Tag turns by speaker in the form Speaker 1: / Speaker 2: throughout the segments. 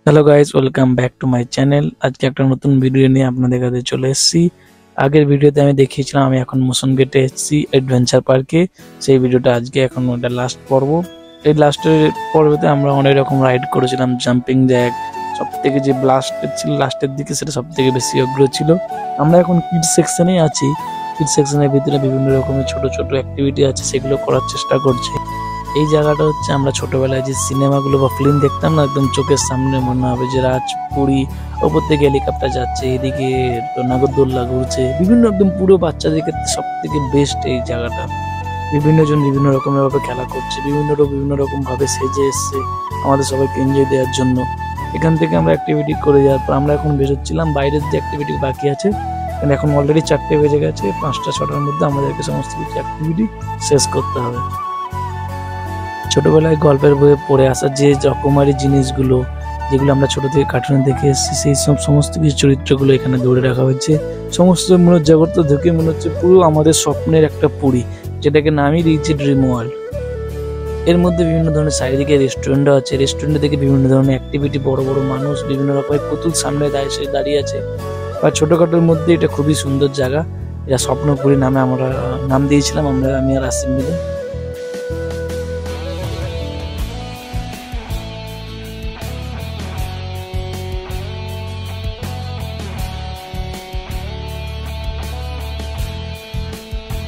Speaker 1: Hello guys, welcome back to my channel. আজকে একটা নতুন ভিডিও নিয়ে আপনাদের কাছে চলে এসেছি। আগের ভিডিওতে আমি দেখিয়েছিলাম আমি এখন মোশন গেটে এসেছি অ্যাডভেঞ্চার পার্কে। সেই ভিডিওটা আজকে এখন ওটা লাস্ট পর্ব। এই লাস্টের পর্বতে আমরা অনেক রকম রাইড করেছিলাম, জাম্পিং জ্যাক, সব থেকে যে ব্লাস্ট ছিল লাস্টের দিকে সেটা সব থেকে বেশি আগ্রহ ছিল। আমরা এখন কিডস সেকশনেই আছি। কিডস সেকশনের ভিতরে বিভিন্ন রকমের ছোট ছোট অ্যাক্টিভিটি আছে, সেগুলো করার চেষ্টা করছি। এই জায়গাটা হচ্ছে আমরা ছোটবেলায় যে সিনেমাগুলো বা ফিল্ম দেখতাম না, একদম চোখের সামনে মনে হবে যে রাজপুরী, ওপর থেকে হেলিকপ্টার যাচ্ছে, এদিকে নাগরদোল্লা ঘুরছে, বিভিন্ন একদম পুরো বাচ্চাদের ক্ষেত্রে সব থেকে বেস্ট এই জায়গাটা। বিভিন্ন জন বিভিন্ন রকমের ভাবে খেলা করছে, বিভিন্ন রকম ভাবে সেজে এসছে আমাদের সবাইকে এনজয় দেওয়ার জন্য। এখান থেকে আমরা অ্যাক্টিভিটি করে যাওয়ার পর আমরা এখন বেরোচ্ছিলাম বাইরের যে অ্যাক্টিভিটি বাকি আছে। এখন অলরেডি 4টে বেজে গেছে, 5টা-6টার মধ্যে আমাদেরকে সমস্ত কিছু অ্যাক্টিভিটি শেষ করতে হবে। ছোটবেলায় গল্পের বইয়ে পড়ে আসা যে রকমারি জিনিসগুলো, যেগুলো আমরা ছোট থেকে কার্টুনে দেখে এসেছি, সেই সব সমস্ত কিছু চরিত্রগুলো এখানে ধরে রাখা হয়েছে। সমস্ত জগৎটা ঢুকে মনে হচ্ছে পুরো আমাদের স্বপ্নের একটা পুরী, যেটাকে নামই দিয়েছে ড্রিম ওয়ার্ল্ড। এর মধ্যে বিভিন্ন ধরনের চারিদিকে রেস্টুরেন্টও আছে। রেস্টুরেন্টে থেকে বিভিন্ন ধরনের অ্যাক্টিভিটি, বড় বড় মানুষ, বিভিন্ন রকমের পুতুল সামনে দাঁড়িয়ে আছে। বা ছোটখাটোর মধ্যে এটা খুবই সুন্দর জায়গা। এটা স্বপ্নপুরী নামে আমরা নাম দিয়েছিলাম, আমি আর আসিম মিলে।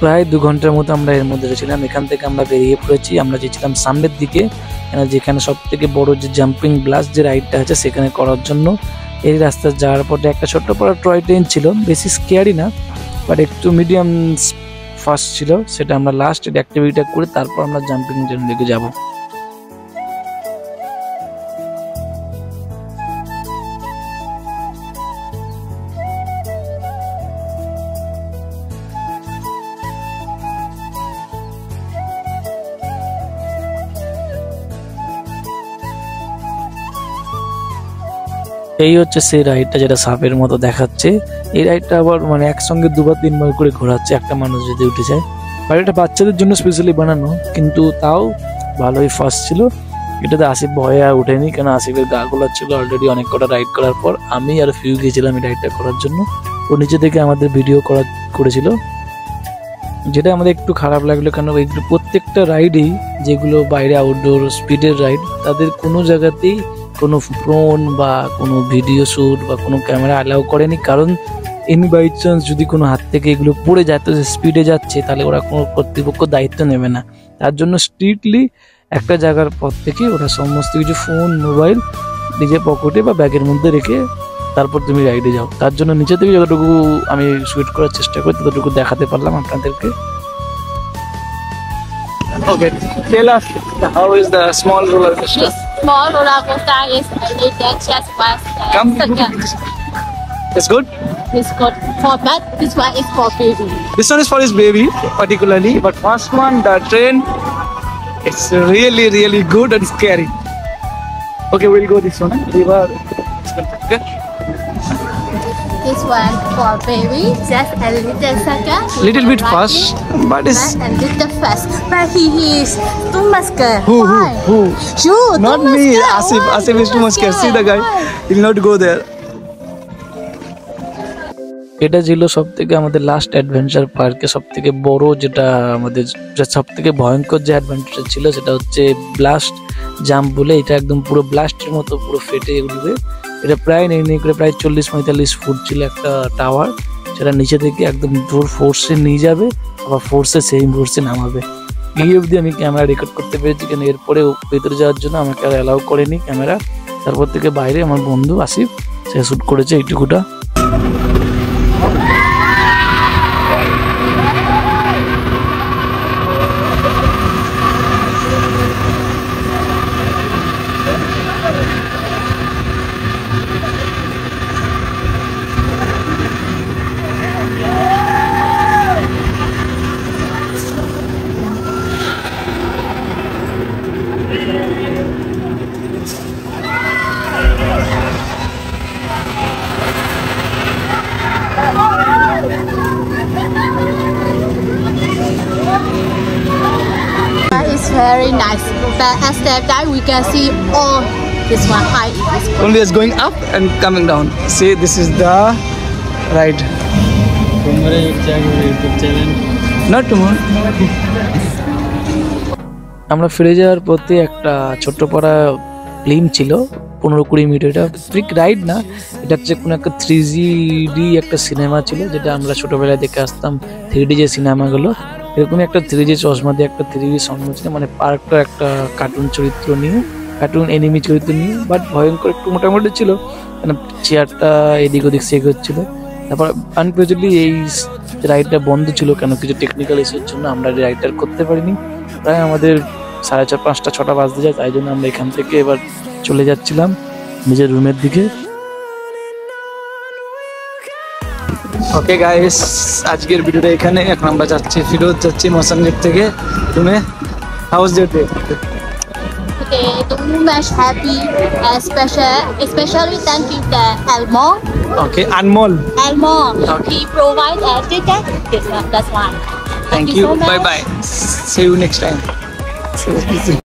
Speaker 1: প্রায় 2 ঘন্টার মতো আমরা এর মধ্যে ছিলাম। এখান থেকে আমরা বেরিয়ে পড়েছি। আমরা যেছিলাম সামনের দিকে, যেখানে সব থেকে বড় যে জাম্পিং ব্লাস্ট যে রাইডটা আছে সেখানে করার জন্য। এই রাস্তা যাওয়ার পথে একটা ছোট্ট বড় টয় ট্রেন ছিল, বেশি স্কেয়ারি না, বাট একটু মিডিয়াম ফাস্ট ছিল। সেটা আমরা লাস্ট অ্যাক্টিভিটিটা করে তারপর আমরা জাম্পিং ট্রেন দিকে যাবো। এই হচ্ছে সেই রাইডটা যেটা সাপের মতো দেখাচ্ছে। এই রাইডটা আবার একসঙ্গে 2-3 বার করে ঘোরাচ্ছে একটা মানুষ যদি উঠে যায়। আর এটা বাচ্চাদের জন্য স্পেশালি বানানো, কিন্তু তাও ভালোই ফাস্ট ছিল। এটাতে আসিফ ভয়ে আর উঠেনি, কেন আসিফের গা গোলা ছিল অলরেডি অনেক কটা রাইড করার পর। আমি আর ফিউ গিয়েছিলাম এই রাইডটা করার জন্য। ও নিচে থেকে আমাদের ভিডিও করেছিল, যেটা আমাদের একটু খারাপ লাগলো, কেন একটু প্রত্যেকটা রাইডই যেগুলো বাইরে আউটডোর স্পিডের রাইড, তাদের কোনো জায়গাতেই কোনো ফোন বা কোনো ভিডিও শ্যুট বা কোনো ক্যামেরা অ্যালাউ করেনি। কারণ এনি বাই চান্স যদি কোনো হাত থেকে এগুলো পড়ে যায়, তো স্পিডে যাচ্ছে, তাহলে ওরা কোনো কর্তৃপক্ষ দায়িত্ব নেবে না। তার জন্য স্ট্রিক্টলি একটা জায়গার পর থেকে ওরা সমস্ত কিছু ফোন, মোবাইল নিজের পকেটে বা ব্যাগের মধ্যে রেখে তারপর তুমি রাইডে যাও। তার জন্য নিচে থেকে যতটুকু আমি শুট করার চেষ্টা করি ততটুকু দেখাতে পারলাম আপনাদেরকে। Okay, tell us how is the small roller coaster?
Speaker 2: Small roller coaster is only 10 just was second.
Speaker 1: It's good?
Speaker 2: It's good for but this one is for baby.
Speaker 1: This one is for his baby particularly, but first one, the train, it's really good and scary. Okay, we'll go this one. River. Okay.
Speaker 2: This one for baby, just a little second.
Speaker 1: Little bit fast, but it's
Speaker 2: a little fast. But he is too much scared.
Speaker 1: who?
Speaker 2: You,
Speaker 1: Not me. Asif is too much scared. See the guy. He'll not go there. এটা ছিল সব থেকে আমাদের last adventure পার্কে সব থেকে বড়, যেটা আমাদের সব থেকে ভয়ঙ্কর যে অ্যাডভেঞ্চার ছিল সেটা হচ্ছে ব্লাস্ট জাম্প বলে। এটা একদম পুরো ব্লাস্টের মতো পুরো ফেটে উঠবে। এটা প্রায় নেই করে প্রায় 40-45 ফুট ছিল একটা টাওয়ার, সেটা নিচে থেকে একদম জোর ফোর্সে নিয়ে যাবে, আবার সেম ফোর্সে নামাবে। এই অবধি আমি ক্যামেরা রেকর্ড করতে পেরেছি, কেন এরপরে ভেতরে যাওয়ার জন্য আমাকে আর অ্যালাউ করেনি ক্যামেরা। তারপর থেকে বাইরে আমার বন্ধু আসিফ সে শ্যুট করেছে এইটুকুটা।
Speaker 2: It's very nice. But at step that we can see all This one high.
Speaker 3: Only is going up and coming down. See, this is the ride. Not tomorrow.
Speaker 1: আমরা ফিরে যাওয়ার পথে একটা ছোট্ট পাড়া ফিল্ম ছিল 15-20 মিনিট। এটা ফ্রিক রাইড না, এটা হচ্ছে কোনো একটা 3D একটা সিনেমা ছিল, যেটা আমরা ছোটবেলায় দেখে আসতাম। 3D যে সিনেমাগুলো, এরকমই একটা 3D চশমা দিয়ে একটা 3D সঙ্গ ছিল, মানে পার্কটা একটা কার্টুন চরিত্র নিয়ে, কার্টুন এনিমি চরিত্র নিয়ে, বাট ভয়ঙ্কর একটু মোটামুটি ছিল, মানে চেয়ারটা এদিক ওদিক সেক হচ্ছিল। তারপর আনফর্চুনেটলি এই রাইডটা বন্ধ ছিল, কেন কিছু টেকনিক্যাল ইস্যুর জন্য আমরা রাইডটা করতে পারিনি। প্রায় আমাদের 4:30, 5টা, 6টা বাজতে যায়, তাই জন্য আমরা এখান থেকে এবার চলে যাচ্ছিলাম নিজের রুমের দিকে।
Speaker 3: ওকে গাইস, আজকের ভিডিওটা এখানে। এখন আমরা ফিরোজ যাচ্ছি মোশন গেট থেকে রুমে। House day?
Speaker 2: Okay, the room is happy, especially thank you to Elmo.
Speaker 3: Okay, Anmol.
Speaker 2: Elmo,
Speaker 3: Okay.
Speaker 2: he provides everything. That's why.
Speaker 3: Thank you. Bye bye. See you next time.